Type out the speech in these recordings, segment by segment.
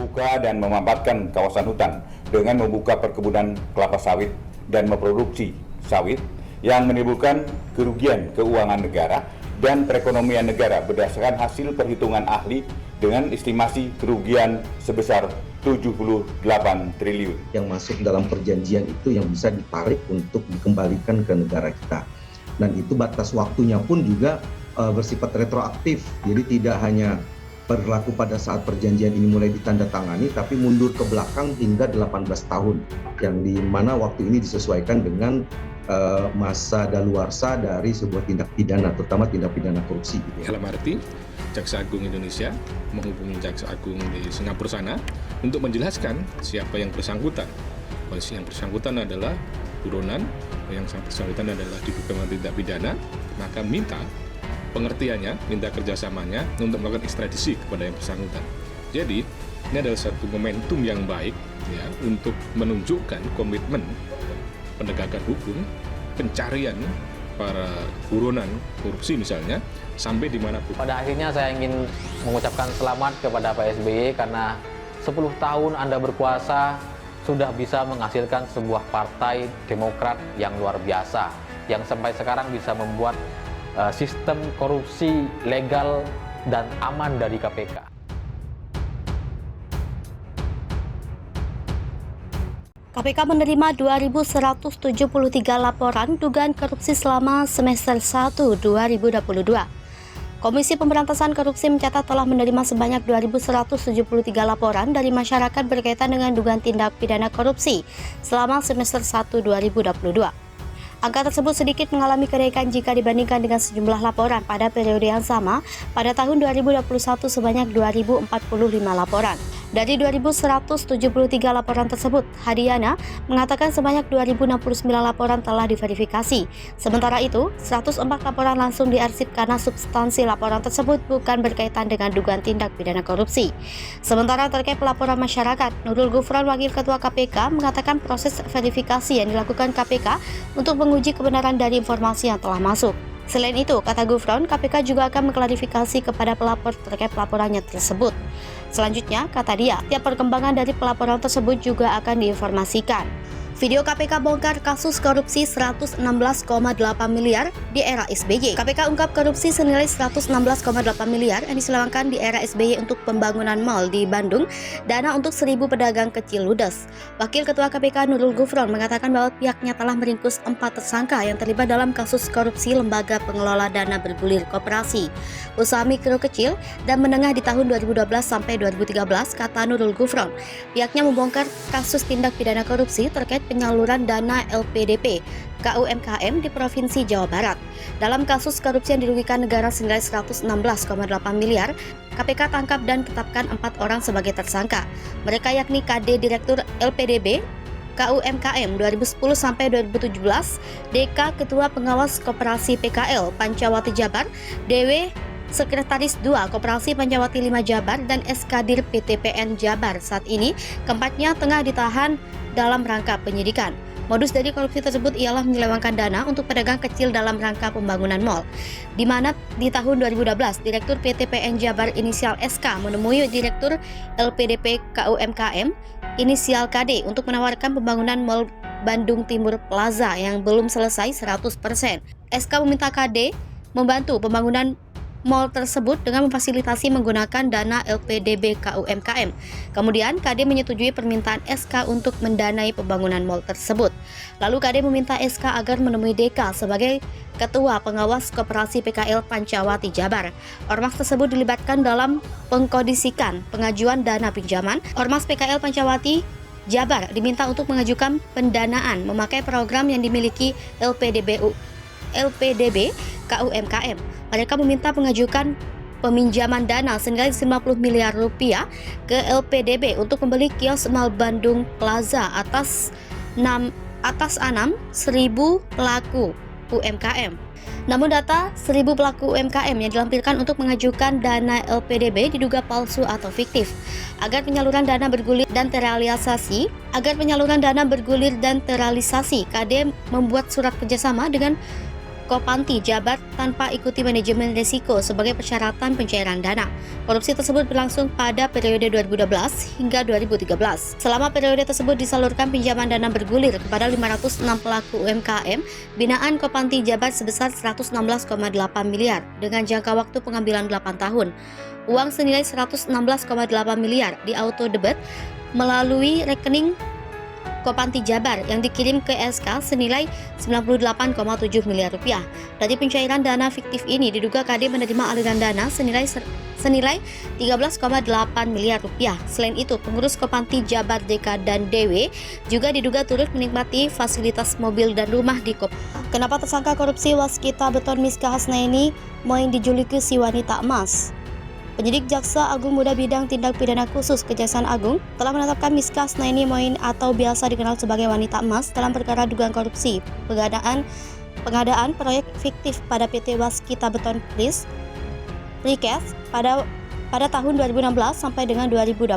membuka dan memanfaatkan kawasan hutan dengan membuka perkebunan kelapa sawit dan memproduksi sawit yang menimbulkan kerugian keuangan negara dan perekonomian negara berdasarkan hasil perhitungan ahli dengan estimasi kerugian sebesar 78 triliun. Yang masuk dalam perjanjian itu yang bisa ditarik untuk dikembalikan ke negara kita. Dan itu batas waktunya pun juga bersifat retroaktif, jadi tidak hanya berlaku pada saat perjanjian ini mulai ditandatangani, tapi mundur ke belakang hingga 18 tahun, yang di mana waktu ini disesuaikan dengan masa daluarsa dari sebuah tindak pidana, terutama tindak pidana korupsi. Dalam arti, Jaksa Agung Indonesia menghubungi Jaksa Agung di Singapura sana untuk menjelaskan siapa yang bersangkutan. Posisi yang bersangkutan adalah buronan, yang bersangkutan adalah diduga melakukan tindak pidana, maka minta pengertiannya, minta kerjasamanya untuk melakukan ekstradisi kepada yang bersangkutan. Jadi, ini adalah satu momentum yang baik ya untuk menunjukkan komitmen penegakan hukum, pencarian para buronan korupsi misalnya, sampai di mana pun. Pada akhirnya saya ingin mengucapkan selamat kepada Pak SBY karena 10 tahun Anda berkuasa sudah bisa menghasilkan sebuah partai Demokrat yang luar biasa, yang sampai sekarang bisa membuat sistem korupsi legal dan aman dari KPK. KPK menerima 2.173 laporan dugaan korupsi selama semester 1 2022. Komisi Pemberantasan Korupsi mencatat telah menerima sebanyak 2.173 laporan dari masyarakat berkaitan dengan dugaan tindak pidana korupsi selama semester 1 2022. Angka tersebut sedikit mengalami kenaikan jika dibandingkan dengan sejumlah laporan pada periode yang sama pada tahun 2021 sebanyak 2.045 laporan. Dari 2.173 laporan tersebut, Hadiana mengatakan sebanyak 2.069 laporan telah diverifikasi. Sementara itu, 104 laporan langsung diarsip karena substansi laporan tersebut bukan berkaitan dengan dugaan tindak pidana korupsi. Sementara terkait pelaporan masyarakat, Nurul Gufron, Wakil Ketua KPK, mengatakan proses verifikasi yang dilakukan KPK untuk menguji kebenaran dari informasi yang telah masuk. Selain itu, kata Gufron, KPK juga akan mengklarifikasi kepada pelapor terkait pelaporannya tersebut. Selanjutnya, kata dia, tiap perkembangan dari pelaporan tersebut juga akan diinformasikan. Video KPK bongkar kasus korupsi 116,8 miliar di era SBY. KPK ungkap korupsi senilai 116,8 miliar yang diselewengkan di era SBY untuk pembangunan mal di Bandung, dana untuk 1.000 pedagang kecil ludes. Wakil Ketua KPK Nurul Gufron mengatakan bahwa pihaknya telah meringkus 4 tersangka yang terlibat dalam kasus korupsi lembaga pengelola dana bergulir koperasi, usaha mikro kecil dan menengah di tahun 2012 sampai 2013, kata Nurul Gufron. Pihaknya membongkar kasus tindak pidana korupsi terkait penyaluran dana LPDP KUMKM di Provinsi Jawa Barat. Dalam kasus korupsi yang dirugikan negara senilai 116,8 miliar, KPK tangkap dan tetapkan 4 orang sebagai tersangka. Mereka yakni KD Direktur LPDB KUMKM 2010 sampai 2017, DK Ketua Pengawas Koperasi PKL Pancawati Jabar, DW Sekretaris 2 Koperasi Pancawati 5 Jabar, dan SKdir PTPN Jabar. Saat ini, keempatnya tengah ditahan dalam rangka penyidikan. Modus dari korupsi tersebut ialah menyelewengkan dana untuk pedagang kecil dalam rangka pembangunan mal, di mana di tahun 2012 Direktur PTPN Jabar inisial SK menemui Direktur LPDP KUMKM inisial KD untuk menawarkan pembangunan mal Bandung Timur Plaza yang belum selesai 100%. SK meminta KD membantu pembangunan mal tersebut dengan memfasilitasi menggunakan dana LPDB KUMKM. Kemudian KD menyetujui permintaan SK untuk mendanai pembangunan mal tersebut. Lalu KD meminta SK agar menemui DK sebagai Ketua Pengawas Koperasi PKL Pancawati Jabar. Ormas tersebut dilibatkan dalam pengkondisikan pengajuan dana pinjaman. Ormas PKL Pancawati Jabar diminta untuk mengajukan pendanaan memakai program yang dimiliki LPDB KUMKM. Mereka meminta mengajukan peminjaman dana senilai 50 miliar rupiah ke LPDB untuk membeli kios Mal Bandung Plaza atas 1.000 pelaku UMKM. Namun data 1.000 pelaku UMKM yang dilampirkan untuk mengajukan dana LPDB diduga palsu atau fiktif. Agar penyaluran dana bergulir dan terrealisasi, KD membuat surat kerjasama dengan Kopanti Jabar tanpa ikuti manajemen risiko sebagai persyaratan pencairan dana. Korupsi tersebut berlangsung pada periode 2012 hingga 2013. Selama periode tersebut disalurkan pinjaman dana bergulir kepada 506 pelaku UMKM binaan Kopanti Jabar sebesar 116,8 miliar dengan jangka waktu pengambilan 8 tahun. Uang senilai 116,8 miliar di auto debit melalui rekening Kopanti Jabar yang dikirim ke SK senilai 98,7 miliar rupiah. Dari pencairan dana fiktif ini diduga KD menerima aliran dana senilai 13,8 miliar rupiah. Selain itu, pengurus Kopanti Jabar DK dan DW juga diduga turut menikmati fasilitas mobil dan rumah di Kopanti. Kenapa tersangka korupsi waskita beton Miska Hasnaini main dijuluki si wanita emas? Penyidik Jaksa Agung Muda Bidang Tindak Pidana Khusus Kejaksaan Agung telah menetapkan Miska Hasnaini Moin atau biasa dikenal sebagai wanita emas dalam perkara dugaan korupsi pengadaan proyek fiktif pada PT Waskita Beton Precast pada tahun 2016 sampai dengan 2020.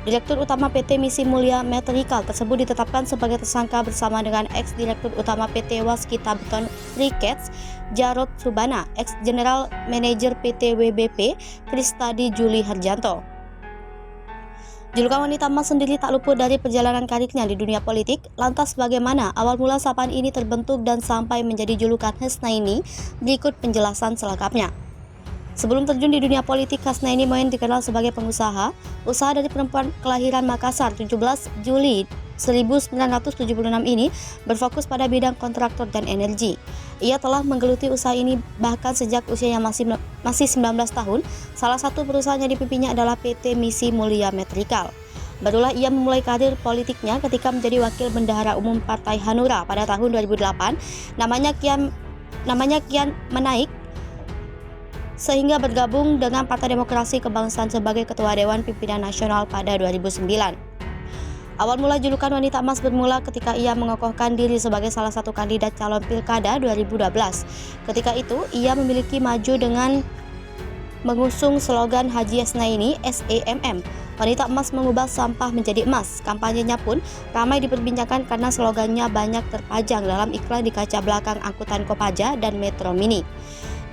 Direktur Utama PT Misi Mulia Metrikal tersebut ditetapkan sebagai tersangka bersama dengan ex-Direktur Utama PT Waskita Beton Precast Jarod Subana, ex-General Manager PT WBP Kristadi Juli Harjanto. Julukan wanita emas sendiri tak luput dari perjalanan karirnya di dunia politik. Lantas bagaimana awal mula sapaan ini terbentuk dan sampai menjadi julukan Hasnaini? Berikut penjelasan selengkapnya. Sebelum terjun di dunia politik, Hasnaini Moin dikenal sebagai pengusaha. Usaha dari perempuan kelahiran Makassar 17 Juli 1976 ini berfokus pada bidang kontraktor dan energi. Ia telah menggeluti usaha ini bahkan sejak usianya masih 19 tahun. Salah satu perusahaan yang dipimpinnya adalah PT Misi Mulia Metrikal. Barulah ia memulai karir politiknya ketika menjadi Wakil Bendahara Umum Partai Hanura pada tahun 2008. Namanya kian menaik sehingga bergabung dengan Partai Demokrasi Kebangsaan sebagai Ketua Dewan Pimpinan Nasional pada 2009. Awal mula julukan wanita emas bermula ketika ia mengokohkan diri sebagai salah satu kandidat calon Pilkada 2012. Ketika itu, ia memiliki maju dengan mengusung slogan Haji Hasnaini SEMM, wanita emas mengubah sampah menjadi emas. Kampanyenya pun ramai diperbincangkan karena slogannya banyak terpajang dalam iklan di kaca belakang angkutan Kopaja dan Metro Mini.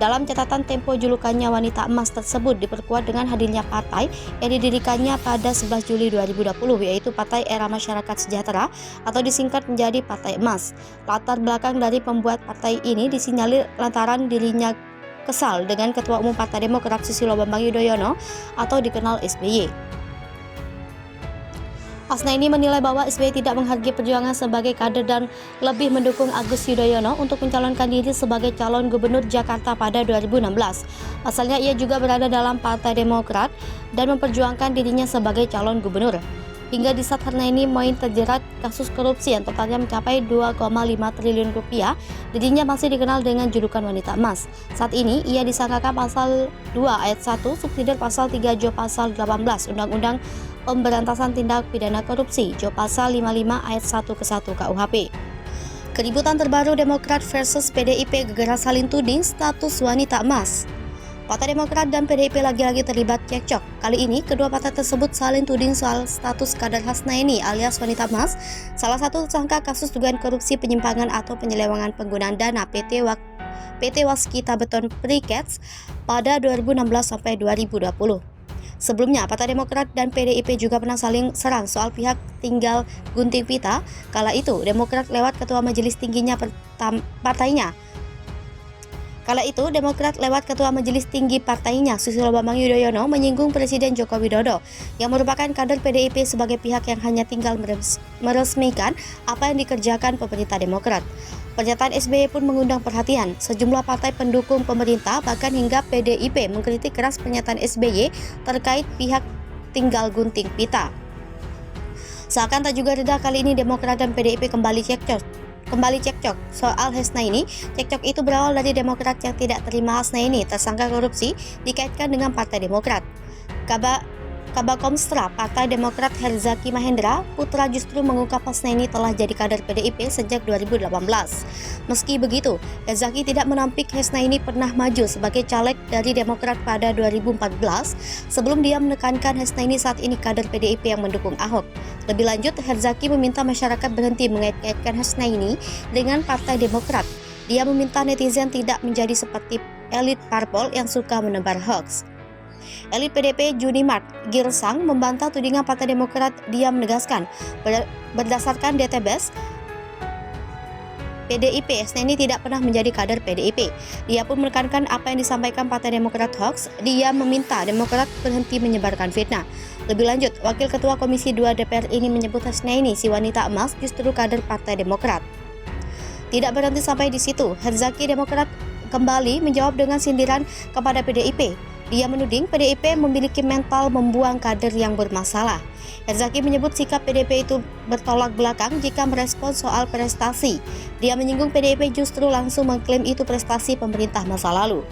Dalam catatan Tempo, julukannya wanita emas tersebut diperkuat dengan hadirnya partai yang didirikannya pada 11 Juli 2020, yaitu Partai Era Masyarakat Sejahtera atau disingkat menjadi Partai Emas. Latar belakang dari pembuat partai ini disinyalir lantaran dirinya kesal dengan Ketua Umum Partai Demokrat Susilo Bambang Yudhoyono atau dikenal SBY. Hasnaini menilai bahwa SBY tidak menghargai perjuangan sebagai kader dan lebih mendukung Agus Yudhoyono untuk mencalonkan diri sebagai calon gubernur Jakarta pada 2016. Asalnya ia juga berada dalam Partai Demokrat dan memperjuangkan dirinya sebagai calon gubernur. Hingga di saat Hasnaini Moin terjerat kasus korupsi yang totalnya mencapai 2,5 triliun rupiah, dirinya masih dikenal dengan julukan wanita emas. Saat ini ia disangkakan pasal 2 ayat 1 subsidiar pasal 3 Jo pasal 18 Undang-Undang Pemberantasan Tindak Pidana Korupsi Jo pasal 55 ayat 1 ke 1 KUHP. Keributan terbaru Demokrat versus PDIP gegara saling tuding status wanita emas. Partai Demokrat dan PDIP lagi-lagi terlibat cekcok. Kali ini kedua partai tersebut saling tuding soal status kader Hasnaini alias wanita emas, salah satu tersangka kasus dugaan korupsi penyimpangan atau penyelewengan penggunaan dana PT Waskita Beton Precast pada 2016 sampai 2020. Sebelumnya, Partai Demokrat dan PDIP juga pernah saling serang soal pihak tinggal gunting pita. Kala itu, Demokrat lewat Ketua Majelis Tinggi partainya, Susilo Bambang Yudhoyono, menyinggung Presiden Joko Widodo yang merupakan kader PDIP sebagai pihak yang hanya tinggal meresmikan apa yang dikerjakan pemerintah Demokrat. Pernyataan SBY pun mengundang perhatian. Sejumlah partai pendukung pemerintah bahkan hingga PDIP mengkritik keras pernyataan SBY terkait pihak tinggal gunting pita. Seakan tak juga reda, kali ini Demokrat dan PDIP kembali cekcok soal Hasnaini. Cekcok itu berawal dari Demokrat yang tidak terima Hasnaini tersangka korupsi dikaitkan dengan Partai Demokrat. Kabakomstra Partai Demokrat Herzaki Mahendra Putra justru mengungkap Hasnaini telah jadi kader PDIP sejak 2018. Meski begitu, Herzaki tidak menampik Hasnaini pernah maju sebagai caleg dari Demokrat pada 2014 sebelum dia menekankan Hasnaini saat ini kader PDIP yang mendukung Ahok. Lebih lanjut, Herzaki meminta masyarakat berhenti mengait-ngaitkan Hasnaini dengan Partai Demokrat. Dia meminta netizen tidak menjadi seperti elit parpol yang suka menebar hoax. Elit PDP Junimart Girsang membantah tudingan Partai Demokrat. Dia menegaskan berdasarkan DTBES PDIP, Sneni tidak pernah menjadi kader PDIP. Dia pun menekankan apa yang disampaikan Partai Demokrat hoax. Dia meminta Demokrat berhenti menyebarkan fitnah. Lebih lanjut, Wakil Ketua Komisi 2 DPR ini menyebut Sneni, si wanita emas, justru kader Partai Demokrat. Tidak berhenti sampai di situ, Herzaki Demokrat kembali menjawab dengan sindiran kepada PDIP. Dia menuding PDIP memiliki mental membuang kader yang bermasalah. Herzaki menyebut sikap PDIP itu bertolak belakang jika merespons soal prestasi. Dia menyinggung PDIP justru langsung mengklaim itu prestasi pemerintah masa lalu.